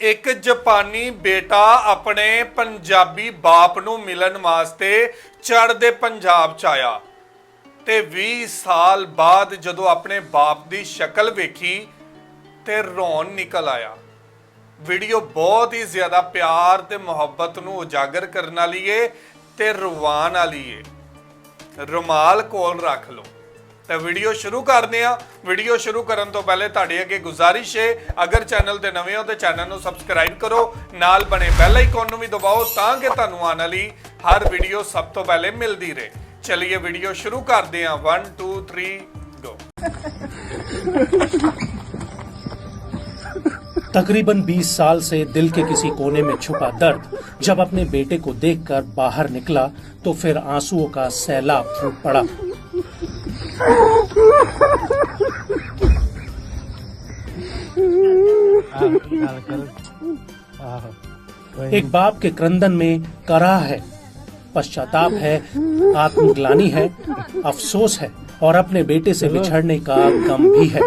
एक जापानी बेटा अपने पंजाबी बाप नूं मिलन वास्ते चढ़दे पंजाब च आया ते 20 साल बाद जदों अपने बाप दी शक्ल वेखी ते रोन निकल आया। वीडियो बहुत ही ज्यादा प्यार ते मुहब्बत नूं उजागर करने वाली है ते रवान वाली है। रुमाल कोल रख लो तो वीडियो शुरू करते हैं। वीडियो शुरू करने तो पहले तुहाडे अगे गुजारिश है, अगर चैनल ते नवे हो तो चैनल नूं सबसक्राइब करो, नाल बने बेल आइकन नूं भी दबाओ ताकि तुहानूं आने वाली हर वीडियो सब तो पहले मिलती रहे। चलिए वीडियो शुरू करते हैं। 1 2 3 गो। तकरीबन 20 साल से दिल के किसी कोने में छुपा दर्द जब अपने बेटे को देखकर बाहर निकला तो फिर आंसुओं का सैलाब फूट पड़ा। एक बाप के क्रंदन में कराह है, पश्चाताप है, आत्मग्लानि है, अफसोस है और अपने बेटे से बिछड़ने का गम भी है।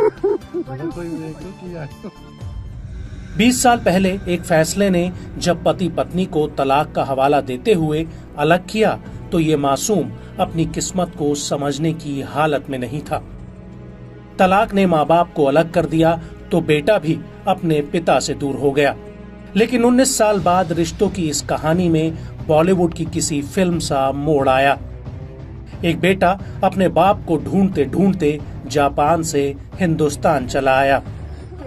20 साल पहले एक फैसले ने जब पति पत्नी को तलाक का हवाला देते हुए अलग किया तो ये मासूम अपनी किस्मत को समझने की हालत में नहीं था। तलाक ने माँ बाप को अलग कर दिया तो बेटा भी अपने पिता से दूर हो गया। लेकिन 19 साल बाद रिश्तों की इस कहानी में बॉलीवुड की किसी फिल्म सा मोड़ आया। एक बेटा अपने बाप को ढूंढते ढूंढते जापान से हिंदुस्तान चला आया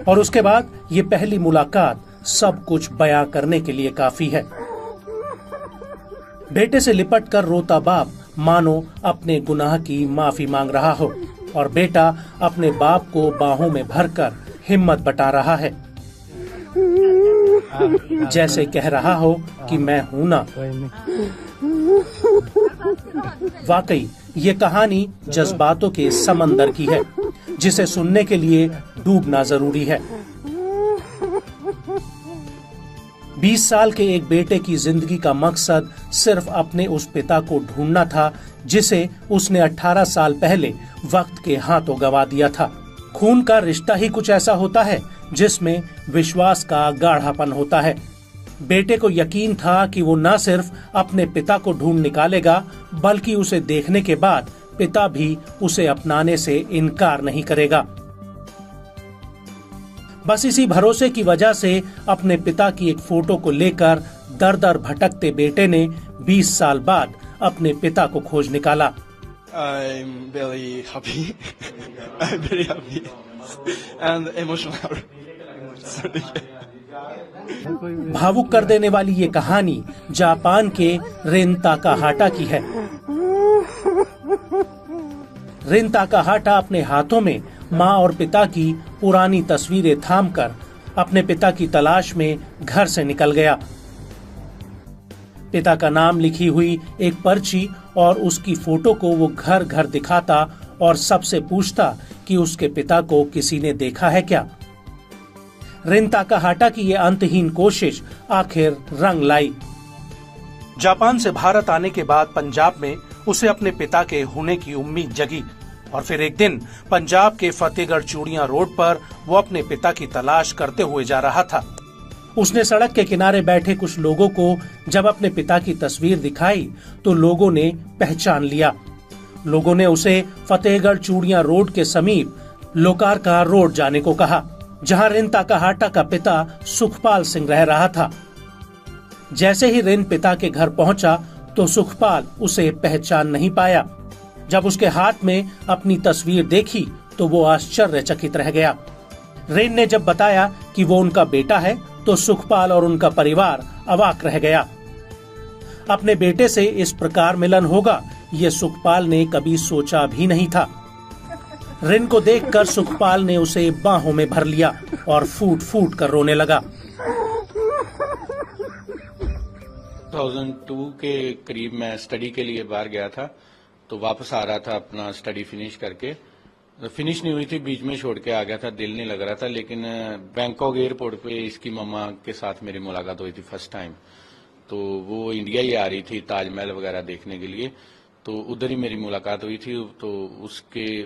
और उसके बाद ये पहली मुलाकात सब कुछ बयां करने के लिए काफी है। बेटे से लिपट कर रोता बाप मानो अपने गुनाह की माफी मांग रहा हो और बेटा अपने बाप को बाहों में भरकर हिम्मत बटा रहा है, जैसे कह रहा हो कि मैं हूं ना। वाकई ये कहानी जज्बातों के समंदर की है जिसे सुनने के लिए डूबना जरूरी है। 20 साल के एक बेटे की जिंदगी का मकसद सिर्फ अपने उस पिता को ढूंढना था जिसे उसने 18 साल पहले वक्त के हाथों गंवा दिया था। खून का रिश्ता ही कुछ ऐसा होता है जिसमें विश्वास का गाढ़ापन होता है। बेटे को यकीन था कि वो न सिर्फ अपने पिता को ढूंढ निकालेगा बल्कि उसे देखने के बाद पिता भी उसे अपनाने से इनकार नहीं करेगा। बस इसी भरोसे की वजह से अपने पिता की एक फोटो को लेकर दर दर भटकते बेटे ने 20 साल बाद अपने पिता को खोज निकाला। I'm very happy. I'm very happy and emotional. Sorry. भावुक कर देने वाली ये कहानी जापान के रिन ताकाहाटा की है। रिन ताकाहाटा अपने हाथों में माँ और पिता की पुरानी तस्वीरें थामकर अपने पिता की तलाश में घर से निकल गया। पिता का नाम लिखी हुई एक पर्ची और उसकी फोटो को वो घर घर दिखाता और सबसे पूछता कि उसके पिता को किसी ने देखा है क्या। रिन ताकाहाटा की ये अंतहीन कोशिश आखिर रंग लाई। जापान से भारत आने के बाद पंजाब में उसे अपने पिता के होने की उम्मीद जगी और फिर एक दिन पंजाब के फतेहगढ़ चूड़ियां रोड पर वो अपने पिता की तलाश करते हुए जा रहा था। उसने सड़क के किनारे बैठे कुछ लोगों को जब अपने पिता की तस्वीर दिखाई तो लोगों ने पहचान लिया। लोगों ने उसे फतेहगढ़ चूड़ियां रोड के समीप लोकार्का रोड जाने को कहा, जहां रिन ताकाहाटा का पिता सुखपाल सिंह रह रहा था। जैसे ही रिन पिता के घर पहुंचा तो सुखपाल उसे पहचान नहीं पाया। जब उसके हाथ में अपनी तस्वीर देखी तो वो आश्चर्यचकित रह गया। रिन ने जब बताया कि वो उनका बेटा है तो सुखपाल और उनका परिवार अवाक रह गया। अपने बेटे से इस प्रकार मिलन होगा ये सुखपाल ने कभी सोचा भी नहीं था। रिन को देखकर सुखपाल ने उसे बाहों में भर लिया और फूट फूट कर रोने लगा। 2002 के करीब मैं स्टडी के लिए बाहर गया था तो वापस आ रहा था अपना स्टडी फिनिश करके। फिनिश नहीं हुई थी, बीच में छोड़ के आ गया था, दिल नहीं लग रहा था। लेकिन बैंकॉक एयरपोर्ट पे इसकी मम्मा के साथ मेरी मुलाकात हुई थी फर्स्ट टाइम। तो वो इंडिया ही आ रही थी ताजमहल वगैरह देखने के लिए। तो उधर ही मेरी मुलाकात हुई थी। तो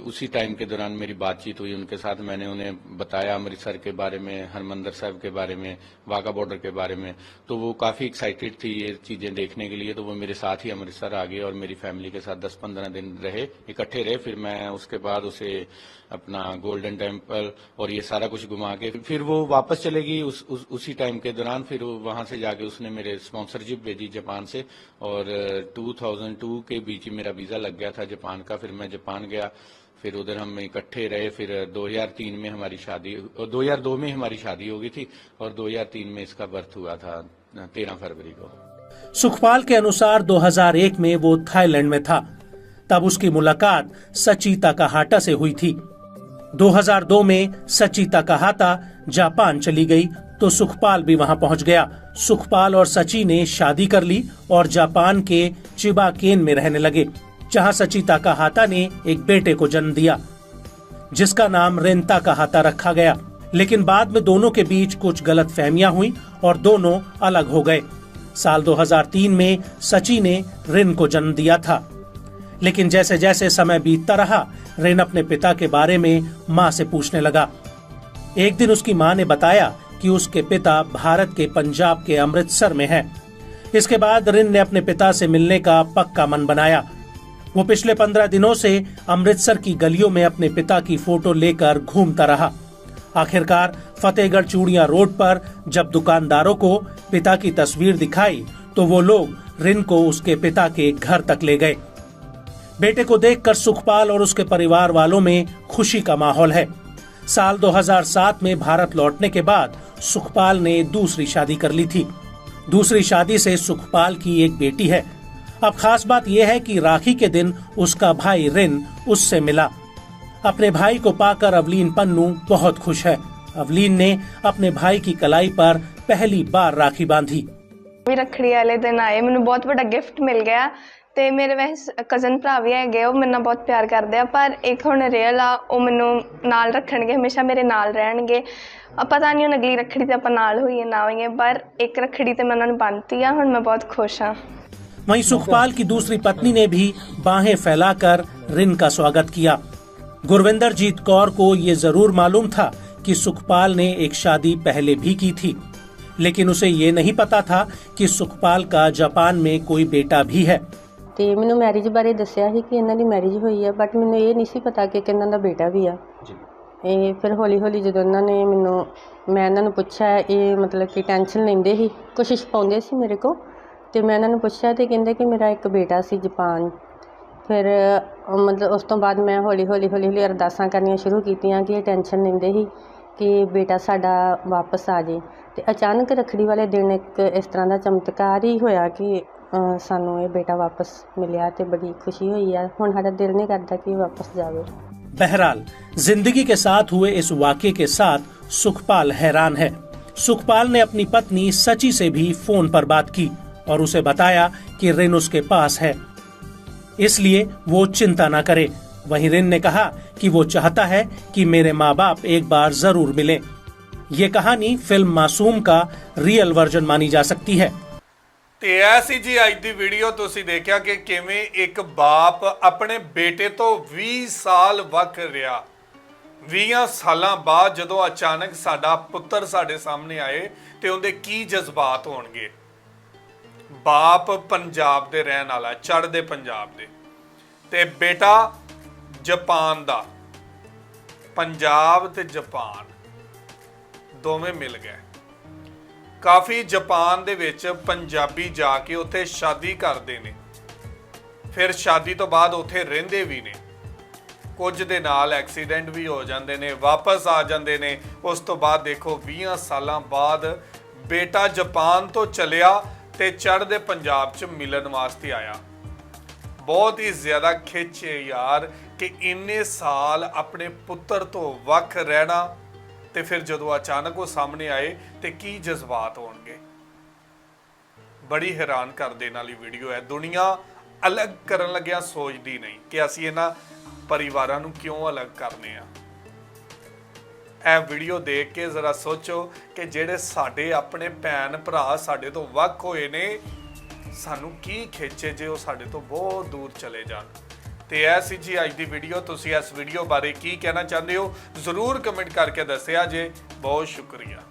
उसी टाइम के दौरान मेरी बातचीत हुई उनके साथ। मैंने उन्हें बताया अमृतसर के बारे में, हरमंदिर साहब के बारे में, वाघा बॉर्डर के बारे में। तो वो काफ़ी एक्साइटेड थी ये चीज़ें देखने के लिए। तो वो मेरे साथ ही अमृतसर आ गए और मेरी फैमिली के साथ 10-15 दिन रहे, इकट्ठे रहे। फिर मैं उसके बाद उसे अपना गोल्डन टेम्पल और ये सारा कुछ घुमा के फिर वो वापस चलेगी। उसी टाइम के दौरान फिर वहां से जाके उसने मेरे स्पॉन्सरशिप भेजी जापान से, और 2002 के बीच ही मेरा वीज़ा लग गया था जापान का। फिर मैं जापान गया, फिर उधर हम इकट्ठे रहे। फिर 2003 में हमारी शादी, 2002 में हमारी शादी हो गई थी और 2003 में इसका बर्थ हुआ था 13 फरवरी को। सुखपाल के अनुसार 2001 में वो थाईलैंड में था, तब उसकी मुलाकात सची ताकाहाटा से हुई थी। 2002 में सची ताकाहाटा जापान चली गई तो सुखपाल भी वहां पहुंच गया। सुखपाल और सची ने शादी कर ली और जापान के चिबाकेन में रहने लगे, जहां सची ताकाहाटा ने एक बेटे को जन्म दिया जिसका नाम रिन ताकाहाटा रखा गया। लेकिन बाद में दोनों के बीच कुछ गलतफहमियां हुई और दोनों अलग हो गए। साल 2003 में सची ने रिन को जन्म दिया था, लेकिन जैसे जैसे समय बीतता रहा रिन अपने पिता के बारे में माँ से पूछने लगा। एक दिन उसकी माँ ने बताया कि उसके पिता भारत के पंजाब के अमृतसर में हैं। इसके बाद रिन ने अपने पिता से मिलने का पक्का मन बनाया। वो पिछले 15 दिनों से अमृतसर की गलियों में अपने पिता की फोटो लेकर घूमता रहा। आखिरकार फतेहगढ़ चूड़ियां रोड पर जब दुकानदारों को पिता की तस्वीर दिखाई तो वो लोग रिन को उसके पिता के घर तक ले गए। बेटे को देखकर सुखपाल और उसके परिवार वालों में खुशी का माहौल है। साल 2007 में भारत लौटने के बाद सुखपाल ने दूसरी शादी कर ली थी। दूसरी शादी से सुखपाल की एक बेटी है। अब खास बात यह है कि राखी के दिन उसका भाई रिन उससे मिला। अपने भाई को पाकर अवलीन पन्नू बहुत खुश है। अवलीन ने अपने भाई की कलाई पर पहली बार राखी बांधी। रखड़ी वाले दिन आए, मैंने बहुत बड़ा गिफ्ट मिल गया। ਤੇ ਮੇਰੇ ਵੈਸੇ ਕਜ਼ਨ ਭਰਾ ਵੀ ਹੈਗੇ, ਉਹ ਮੇਰੇ ਨਾਲ ਬਹੁਤ ਪਿਆਰ ਕਰਦੇ ਆ, ਪਰ ਇੱਕ ਹੁਣ ਰੀਅਲ ਆ, ਉਹ ਮੈਨੂੰ ਨਾਲ ਰੱਖਣਗੇ, ਹਮੇਸ਼ਾ ਮੇਰੇ ਨਾਲ ਰਹਿਣਗੇ। ਪਤਾ ਨਹੀਂ ਹੁਣ ਅਗਲੀ ਰੱਖੜੀ ਤੇ ਆਪਾਂ ਨਾਲ ਹੋਈਏ ਨਾ ਹੋਈਏ, ਪਰ ਇੱਕ ਰੱਖੜੀ ਤੇ ਮੈਂ ਉਹਨਾਂ ਨੂੰ ਬੰਨ੍ਹਤੀ ਆ। ਹੁਣ मैं बहुत खुश हाँ। वहीं सुखपाल की दूसरी पत्नी ने भी बाहें फैलाकर रिन का स्वागत किया। गुरविंदर जीत कौर को ये जरूर मालूम था कि सुखपाल ने एक शादी पहले भी की थी, लेकिन उसे ये नहीं पता था कि सुखपाल का जापान में कोई बेटा भी है। ਤੇ ਮੈਨੂੰ ਮੈਰਿਜ ਬਾਰੇ ਦੱਸਿਆ ਸੀ ਕਿ ਇਹਨਾਂ ਦੀ ਮੈਰਿਜ ਹੋਈ ਹੈ, ਬਟ ਮੈਨੂੰ ਇਹ ਨਹੀਂ ਸੀ ਪਤਾ ਕਿ ਇਹਨਾਂ ਦਾ ਬੇਟਾ ਵੀ ਆ ਜੀ। ਇਹ ਫਿਰ ਹੌਲੀ ਹੌਲੀ ਜਦੋਂ ਇਹਨਾਂ ਨੇ ਮੈਂ ਇਹਨਾਂ ਨੂੰ ਪੁੱਛਿਆ, ਇਹ ਮਤਲਬ ਕਿ ਟੈਨਸ਼ਨ ਲੈਂਦੇ ਸੀ, ਕੋਸ਼ਿਸ਼ ਪਾਉਂਦੇ ਸੀ ਮੇਰੇ ਕੋਲ, ਤੇ ਮੈਂ ਇਹਨਾਂ ਨੂੰ ਪੁੱਛਿਆ ਤੇ ਕਹਿੰਦੇ ਕਿ ਮੇਰਾ ਇੱਕ ਬੇਟਾ ਸੀ ਜਾਪਾਨ। ਫਿਰ ਮਤਲਬ ਉਸ ਤੋਂ ਬਾਅਦ ਮੈਂ ਹੌਲੀ ਹੌਲੀ ਅਰਦਾਸਾਂ ਕਰਨੀਆਂ ਸ਼ੁਰੂ ਕੀਤੀਆਂ ਕਿ ਇਹ ਟੈਨਸ਼ਨ ਲੈਂਦੇ ਸੀ ਕਿ ਬੇਟਾ ਸਾਡਾ ਵਾਪਸ ਆ ਜੇ। ਤੇ ਅਚਾਨਕ ਰੱਖੜੀ ਵਾਲੇ ਦਿਨ ਇੱਕ ਇਸ ਤਰ੍ਹਾਂ ਦਾ ਚਮਤਕਾਰ ਹੀ ਹੋਇਆ ਕਿ ਸਾਨੂੰ ਇਹ बेटा वापस मिलिया ਤੇ बड़ी खुशी हुई है। ਹੁਣ ਸਾਡਾ दिल नहीं करता कि वापस जावे। बहरहाल जिंदगी के साथ हुए इस वाक़े के साथ सुखपाल हैरान है। सुखपाल ने अपनी पत्नी सची से भी फोन पर बात की और उसे बताया कि रिन उसके पास है, इसलिए वो चिंता न करे। वहीं रिन ने कहा कि वो चाहता है कि मेरे माँ बाप एक बार जरूर मिलें। ये कहानी फिल्म मासूम का रियल वर्जन मानी जा सकती है। ਤੇ ਐਸੀ ਜੀ ਅੱਜ ਦੀ ਵੀਡੀਓ ਤੁਸੀਂ ਦੇਖਿਆ ਕਿ ਕਿਵੇਂ ਇੱਕ ਬਾਪ ਆਪਣੇ ਬੇਟੇ ਤੋਂ 20 ਸਾਲ ਵੱਖ ਰਿਹਾ। 20 ਸਾਲਾਂ ਬਾਅਦ ਜਦੋਂ ਅਚਾਨਕ ਸਾਡਾ ਪੁੱਤਰ ਸਾਡੇ ਸਾਹਮਣੇ ਆਏ ਤੇ ਉਹਦੇ ਕੀ ਜਜ਼ਬਾਤ ਹੋਣਗੇ। ਬਾਪ ਪੰਜਾਬ ਦੇ ਰਹਿਣ ਵਾਲਾ, ਚੜ੍ਹਦੇ ਪੰਜਾਬ ਦੇ, ਤੇ ਬੇਟਾ ਜਾਪਾਨ ਦਾ। ਪੰਜਾਬ ਤੇ ਜਾਪਾਨ ਦੋਵੇਂ ਮਿਲ ਗਏ। ਕਾਫੀ ਜਾਪਾਨ ਦੇ ਵਿੱਚ ਪੰਜਾਬੀ ਜਾ ਕੇ ਉੱਥੇ ਸ਼ਾਦੀ ਕਰਦੇ ਨੇ, ਫਿਰ ਸ਼ਾਦੀ ਤੋਂ ਬਾਅਦ ਉੱਥੇ ਰਹਿੰਦੇ ਵੀ ਨੇ। ਕੁਝ ਦੇ ਨਾਲ ਐਕਸੀਡੈਂਟ ਵੀ ਹੋ ਜਾਂਦੇ ਨੇ, ਵਾਪਸ ਆ ਜਾਂਦੇ ਨੇ। ਉਸ ਤੋਂ ਬਾਅਦ ਦੇਖੋ 20 ਸਾਲਾਂ ਬਾਅਦ ਬੇਟਾ ਜਾਪਾਨ ਤੋਂ ਚਲਿਆ ਤੇ ਚੜ੍ਹਦੇ ਪੰਜਾਬ 'ਚ ਮਿਲਣ ਵਾਸਤੇ ਆਇਆ। ਬਹੁਤ ਹੀ ਜ਼ਿਆਦਾ ਖਿੱਚ ਹੈ ਯਾਰ ਕਿ ਇੰਨੇ ਸਾਲ ਆਪਣੇ ਪੁੱਤਰ ਤੋਂ ਵੱਖ ਰਹਿਣਾ, ਤੇ ਫਿਰ ਜਦੋਂ ਅਚਾਨਕ ਉਹ ਸਾਹਮਣੇ ਆਏ ਤੇ ਕੀ ਜਜ਼ਬਾਤ ਹੋਣਗੇ। ਬੜੀ ਹੈਰਾਨ ਕਰ ਦੇਣ ਵਾਲੀ ਵੀਡੀਓ ਹੈ। ਦੁਨੀਆ ਅਲੱਗ ਕਰਨ ਲੱਗਿਆ ਸੋਚਦੀ ਨਹੀਂ ਕਿ ਅਸੀਂ ਇਹਨਾਂ ਪਰਿਵਾਰਾਂ ਨੂੰ ਕਿਉਂ ਅਲੱਗ ਕਰਨੇ ਆ। ਇਹ ਵੀਡੀਓ ਦੇਖ ਕੇ ਜ਼ਰਾ ਸੋਚੋ ਕਿ ਜਿਹੜੇ ਸਾਡੇ ਆਪਣੇ ਭੈਣ ਭਰਾ ਸਾਡੇ ਤੋਂ ਵੱਖ ਹੋਏ ਨੇ, ਸਾਨੂੰ ਕੀ ਖਿੱਚੇ ਜੇ ਉਹ ਸਾਡੇ ਤੋਂ ਬਹੁਤ ਦੂਰ ਚਲੇ ਜਾਣ। ਤੇ ਇਹ ਸੀ ਜੀ ਅੱਜ ਦੀ ਵੀਡੀਓ। ਤੁਸੀਂ ਇਸ ਵੀਡੀਓ ਬਾਰੇ ਕੀ ਕਹਿਣਾ ਚਾਹੁੰਦੇ ਹੋ ਜ਼ਰੂਰ ਕਮੈਂਟ ਕਰਕੇ ਦੱਸਿਆ ਜੇ। ਬਹੁਤ ਸ਼ੁਕਰੀਆ।